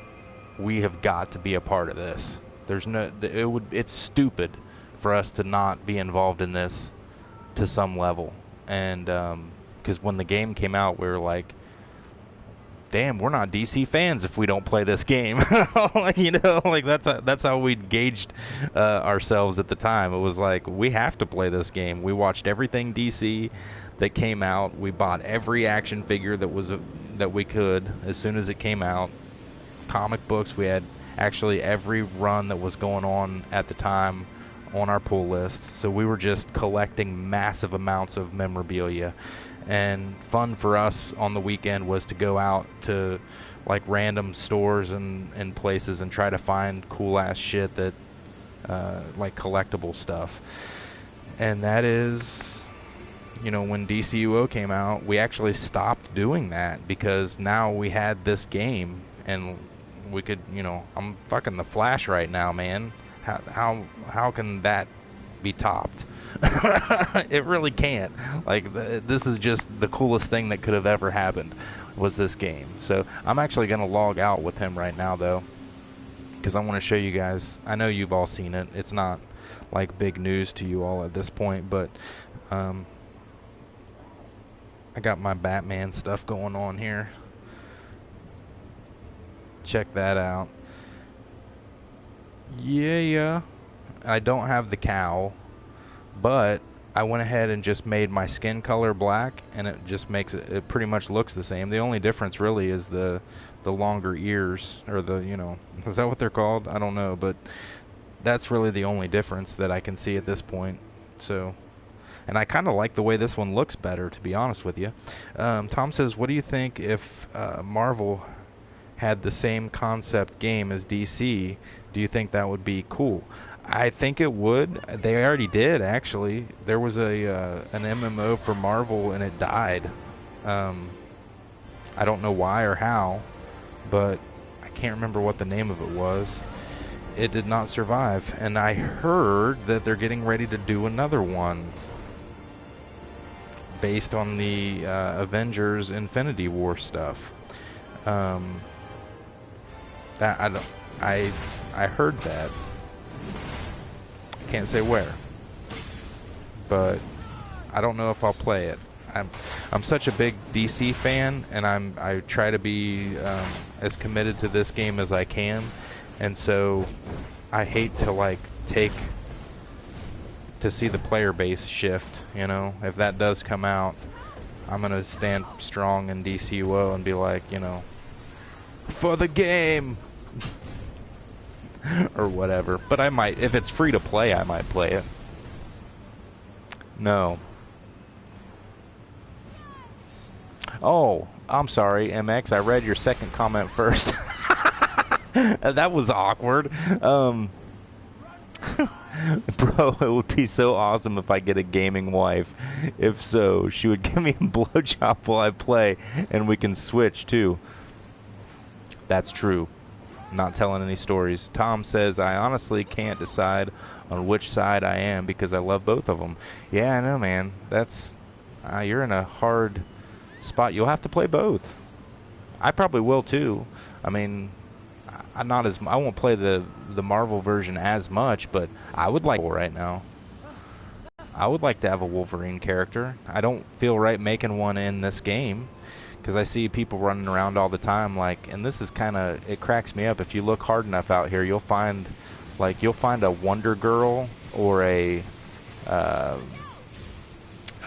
we have got to be a part of this. It's stupid for us to not be involved in this to some level. And because when the game came out, we were like, damn, we're not DC fans if we don't play this game. You know, like that's how we gauged ourselves at the time. It was like, we have to play this game. We watched everything DC that came out. We bought every action figure that we could as soon as it came out. Comic books, we had actually every run that was going on at the time on our pull list. So we were just collecting massive amounts of memorabilia. And fun for us on the weekend was to go out to like random stores and places and try to find cool ass shit that like collectible stuff. And that is, you know, when DCUO came out, we actually stopped doing that because now we had this game and we could, you know, I'm fucking the Flash right now, man. How can that be topped? It really can't. Like, this is just the coolest thing that could have ever happened was this game. So I'm actually going to log out with him right now, though, because I want to show you guys. I know you've all seen it. It's not like big news to you all at this point, but I got my Batman stuff going on here. Check that out. Yeah. I don't have the cowl, but I went ahead and just made my skin color black, and it just makes it pretty much looks the same. The only difference really is the longer ears, or the, you know, is that what they're called? I don't know, but that's really the only difference that I can see at this point. So, and I kind of like the way this one looks better, to be honest with you. Tom says, what do you think if Marvel had the same concept game as DC, do you think that would be cool? I think it would. They already did, actually. There was an MMO for Marvel and it died. I don't know why or how, but I can't remember what the name of it was. It did not survive, and I heard that they're getting ready to do another one based on the Avengers Infinity War stuff. I heard that. Can't say where, but I don't know if I'll play it. I'm such a big DC fan, and I try to be as committed to this game as I can, and so I hate to like to see the player base shift. You know, if that does come out, I'm gonna stand strong in DCUO and be like, you know, for the game. Or whatever. But I might, if it's free to play, I might play it. No. Oh, I'm sorry, MX. I read your second comment first. That was awkward. Bro, it would be so awesome if I get a gaming wife. If so, she would give me a blowjob while I play, and we can switch too. That's true. Not telling any stories. Tom says, I honestly can't decide on which side I am because I love both of them. Yeah, I know, man. That's you're in a hard spot. You'll have to play both. I probably will too. I mean, I won't play the Marvel version as much, but I would like right now. I would like to have a Wolverine character. I don't feel right making one in this game, because I see people running around all the time, like, and this is kind of, it cracks me up. If you look hard enough out here, you'll find a Wonder Girl or a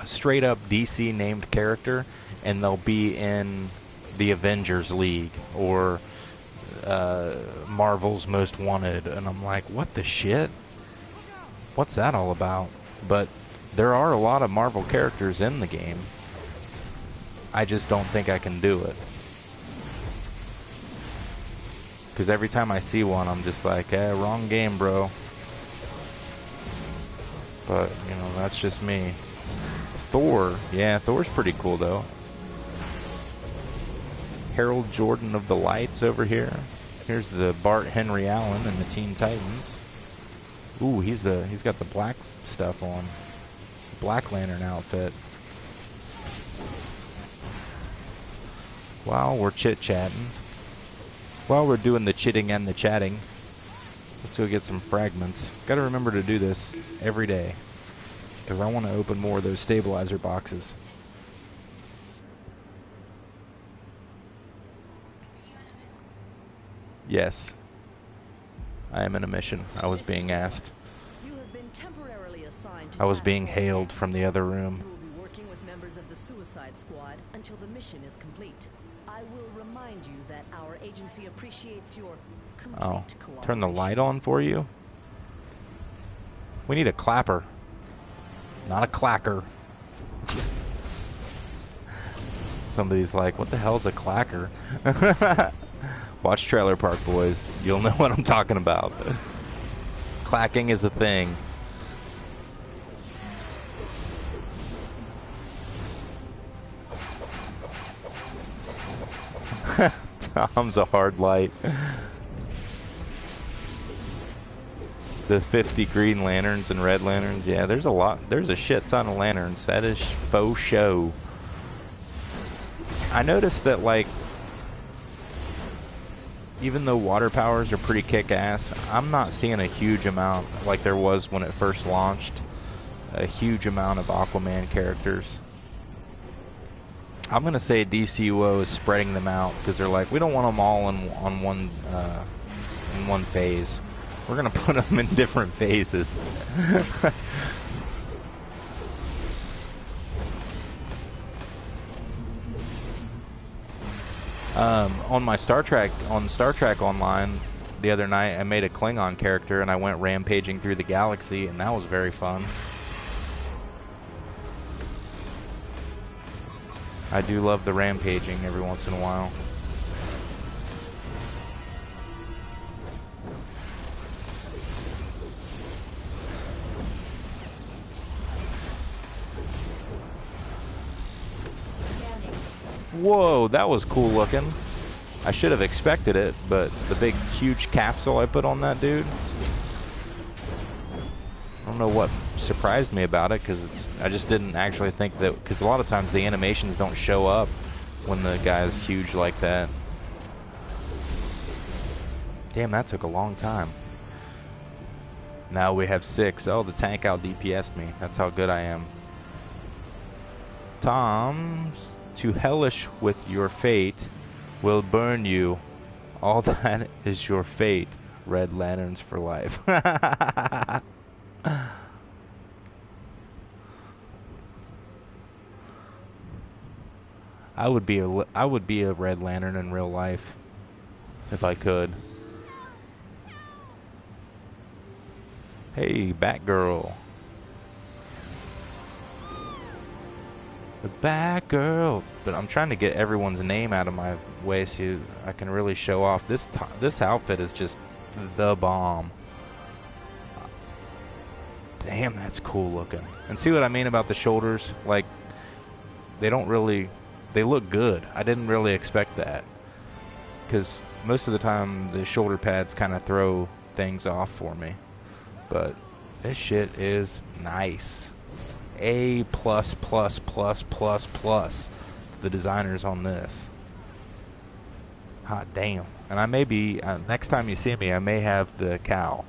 straight up DC named character, and they'll be in the Avengers League or Marvel's Most Wanted, and I'm like, what the shit? What's that all about? But there are a lot of Marvel characters in the game. I just don't think I can do it. Because every time I see one, I'm just like, wrong game, bro. But, you know, that's just me. Thor. Yeah, Thor's pretty cool, though. Harold Jordan of the Lights over here. Here's the Bart Henry Allen and the Teen Titans. Ooh, he's got the black stuff on. Black Lantern outfit. While we're chit-chatting, while we're doing the chitting and the chatting, let's go get some fragments. Gotta remember to do this every day, because I want to open more of those stabilizer boxes. Yes, I am in a mission. I was being asked. You have been temporarily assigned to I was Task being Force hailed X. from the other room. You will be working with members of the Suicide Squad until the mission is complete. I will remind you that our agency appreciates your complete cooperation. Turn the light on for you? We need a clapper, not a clacker. Somebody's like, what the hell's a clacker? Watch Trailer Park Boys. You'll know what I'm talking about. Clacking is a thing. Tom's a hard light. The 50 green lanterns and red lanterns. Yeah, there's a lot. There's a shit ton of lanterns. That is faux show. I noticed that, like, even though water powers are pretty kick-ass, I'm not seeing a huge amount, like there was when it first launched, a huge amount of Aquaman characters. I'm gonna say DCUO is spreading them out because they're like, we don't want them all in one phase. We're gonna put them in different phases. On my Star Trek Online the other night, I made a Klingon character and I went rampaging through the galaxy, and that was very fun. I do love the rampaging every once in a while. Whoa, that was cool looking. I should have expected it, but the big, huge capsule I put on that dude. I don't know what surprised me about it, because I just didn't actually think that, because a lot of times the animations don't show up when the guy's huge like that. Damn, that took a long time. Now we have 6. Oh, the tank out DPS'd me. That's how good I am. Tom's to hellish with your fate will burn you. All that is your fate. Red Lanterns for life. I would be a Red Lantern in real life if I could. Hey, Batgirl. The Batgirl. But I'm trying to get everyone's name out of my way so I can really show off. This outfit is just the bomb. Damn, that's cool looking. And see what I mean about the shoulders? Like, they look good. I didn't really expect that. Because most of the time, the shoulder pads kind of throw things off for me. But this shit is nice. A+++++ to the designers on this. Hot damn. And I may be, next time you see me, I may have the cow.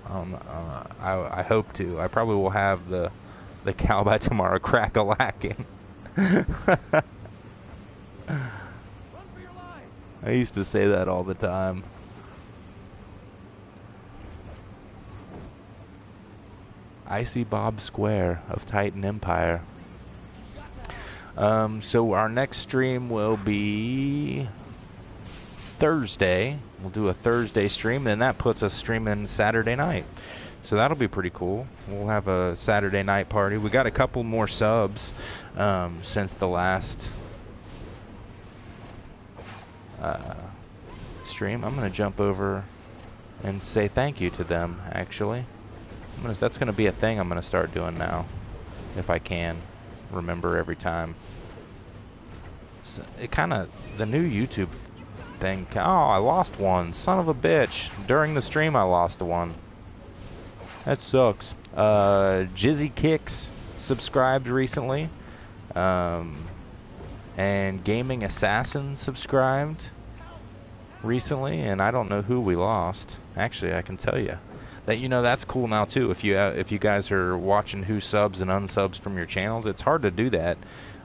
I hope to. I probably will have the cow by tomorrow, crack-a-lacking. I used to say that all the time. Icy Bob Square of Titan Empire. So our next stream will be Thursday. We'll do a Thursday stream, and that puts us streaming Saturday night. So that'll be pretty cool. We'll have a Saturday night party. We got a couple more subs since the last stream. I'm going to jump over and say thank you to them, actually. That's going to be a thing I'm going to start doing now, if I can remember every time. So it kind of, the new YouTube thing, oh, I lost one, son of a bitch. During the stream I lost one. That sucks. Jizzy Kicks subscribed recently. And Gaming Assassin subscribed recently, and I don't know who we lost. Actually, I can tell you. That, you know, that's cool now too. If you guys are watching who subs and unsubs from your channels, it's hard to do that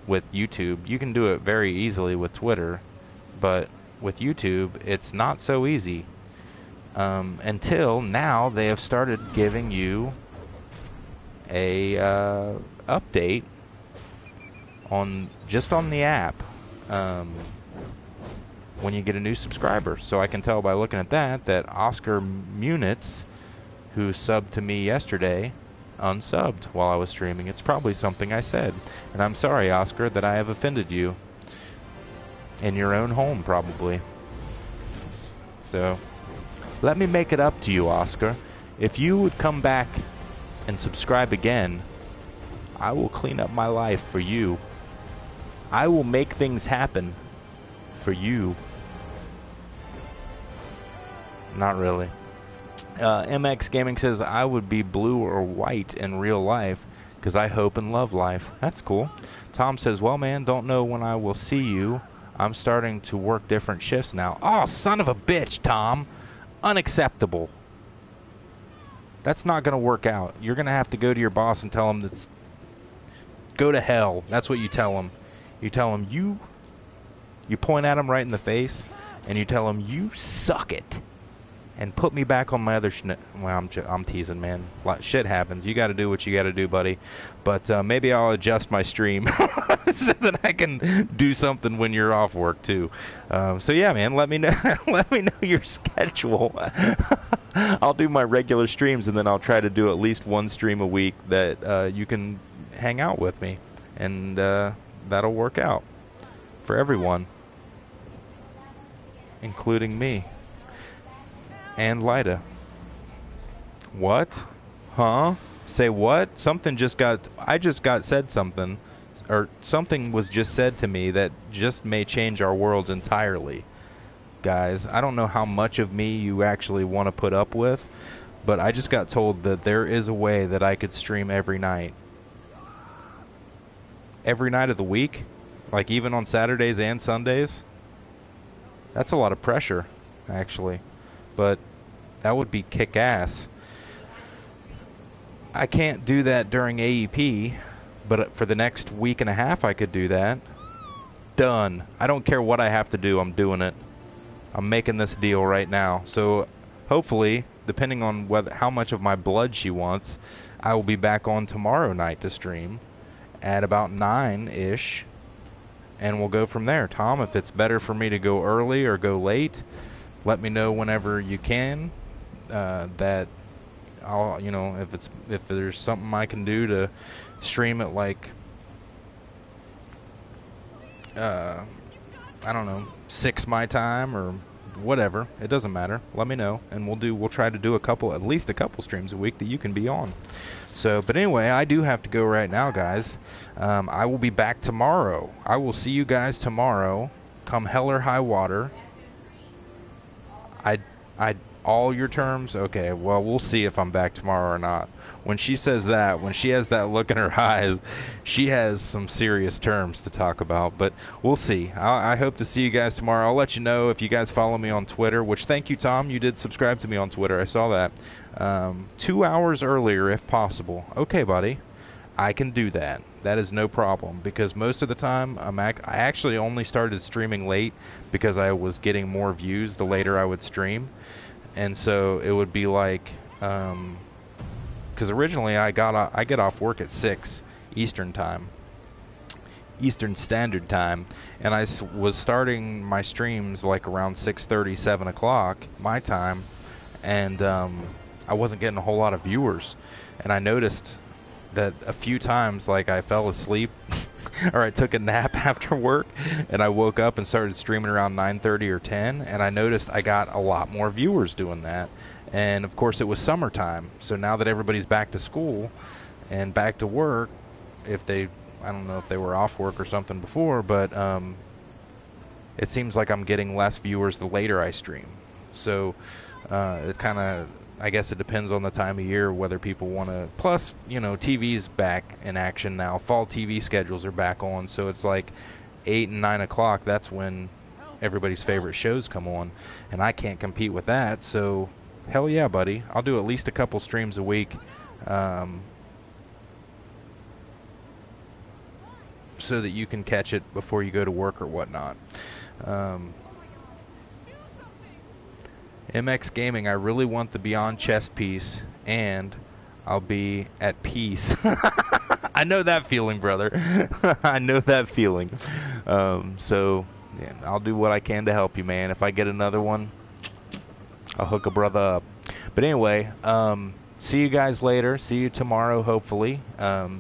with YouTube. You can do it very easily with Twitter, but with YouTube, it's not so easy. Until now, they have started giving you a update on the app when you get a new subscriber. So I can tell by looking at that Oscar Munitz, who subbed to me yesterday, unsubbed while I was streaming. It's probably something I said. And I'm sorry, Oscar, that I have offended you. In your own home, probably. So, let me make it up to you, Oscar. If you would come back and subscribe again, I will clean up my life for you. I will make things happen for you. Not really. MX Gaming says, I would be blue or white in real life because I hope and love life. That's cool. Tom says, well, man, don't know when I will see you. I'm starting to work different shifts now. Oh, son of a bitch, Tom. Unacceptable. That's not going to work out. You're going to have to go to your boss and tell him that's... Go to hell. That's what you tell him. You tell him, you point at him right in the face, and you tell him, you suck it. And put me back on my other well, I'm teasing, man. Shit happens. You got to do what you got to do, buddy. But maybe I'll adjust my stream so that I can do something when you're off work too. So yeah, man, let me know. Let me know your schedule. I'll do my regular streams, and then I'll try to do at least one stream a week that you can hang out with me, and that'll work out for everyone, including me. And Lida. What? Huh? Say what? Something just got... I just got said something. or something was just said to me that just may change our worlds entirely. Guys, I don't know how much of me you actually want to put up with, but I just got told that there is a way that I could stream every night. Every night of the week? Like even on Saturdays and Sundays? That's a lot of pressure, actually. But that would be kick-ass. I can't do that during AEP, but for the next week and a half I could do that. Done. I don't care what I have to do, I'm doing it. I'm making this deal right now. So hopefully, depending on how much of my blood she wants, I will be back on tomorrow night to stream at about 9-ish. And we'll go from there. Tom, if it's better for me to go early or go late, let me know whenever you can. That I'll, if there's something I can do to stream it like, I don't know, 6 my time or whatever. It doesn't matter. Let me know, and we'll try to do at least a couple streams a week that you can be on. So, but anyway, I do have to go right now, guys. I will be back tomorrow. I will see you guys tomorrow, come hell or high water. All your terms? Okay, well, we'll see if I'm back tomorrow or not. When she says that, when she has that look in her eyes, she has some serious terms to talk about, but we'll see. I hope to see you guys tomorrow. I'll let you know if you guys follow me on Twitter, which thank you, Tom. You did subscribe to me on Twitter. I saw that. 2 hours earlier, if possible. Okay, buddy. I can do that. That is no problem, because most of the time I actually only started streaming late because I was getting more views the later I would stream. And so it would be like, because originally I get off work at 6 Eastern Standard Time, and I was starting my streams like around 6:30, 7 o'clock my time, and I wasn't getting a whole lot of viewers, and I noticed that a few times, like, I fell asleep or I took a nap after work, and I woke up and started streaming around 9:30 or 10, and I noticed I got a lot more viewers doing that. And of course it was summertime, so now that everybody's back to school and back to work, I don't know if they were off work or something before, but it seems like I'm getting less viewers the later I stream. So it kind of, I guess it depends on the time of year whether people want to. Plus, TV's back in action now. Fall TV schedules are back on, so it's like 8 and 9 o'clock. That's when everybody's favorite shows come on, and I can't compete with that. So, hell yeah, buddy. I'll do at least a couple streams a week, so that you can catch it before you go to work or whatnot. MX Gaming, I really want the Beyond chess piece, and I'll be at peace. I know that feeling, brother. I know that feeling. So, yeah, I'll do what I can to help you, man. If I get another one, I'll hook a brother up. But anyway, see you guys later. See you tomorrow, hopefully.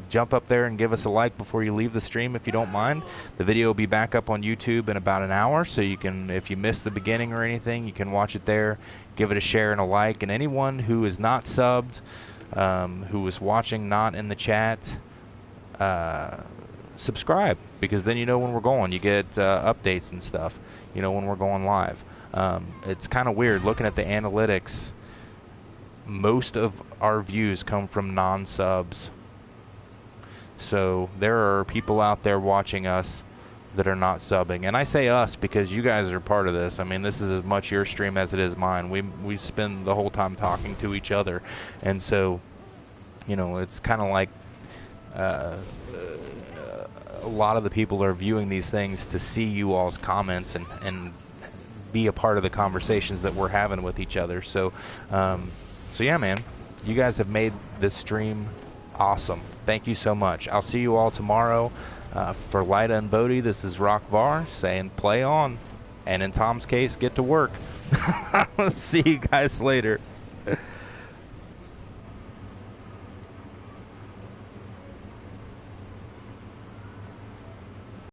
Jump up there and give us a like before you leave the stream if you don't mind. The video will be back up on YouTube in about an hour, so you can, if you missed the beginning or anything, you can watch it there. Give it a share and a like. And anyone who is not subbed, who is watching not in the chat, subscribe, because then you know when we're going. You get updates and stuff, when we're going live. It's kind of weird looking at the analytics. Most of our views come from non-subs. So there are people out there watching us that are not subbing. And I say us because you guys are part of this. I mean, this is as much your stream as it is mine. We spend the whole time talking to each other. And so, it's kind of like a lot of the people are viewing these things to see you all's comments and be a part of the conversations that we're having with each other. So, so yeah, man, you guys have made this stream awesome. Thank you so much. I'll see you all tomorrow. For Lyda and Bodhi, this is Rock Var saying play on. And in Tom's case, get to work. See you guys later.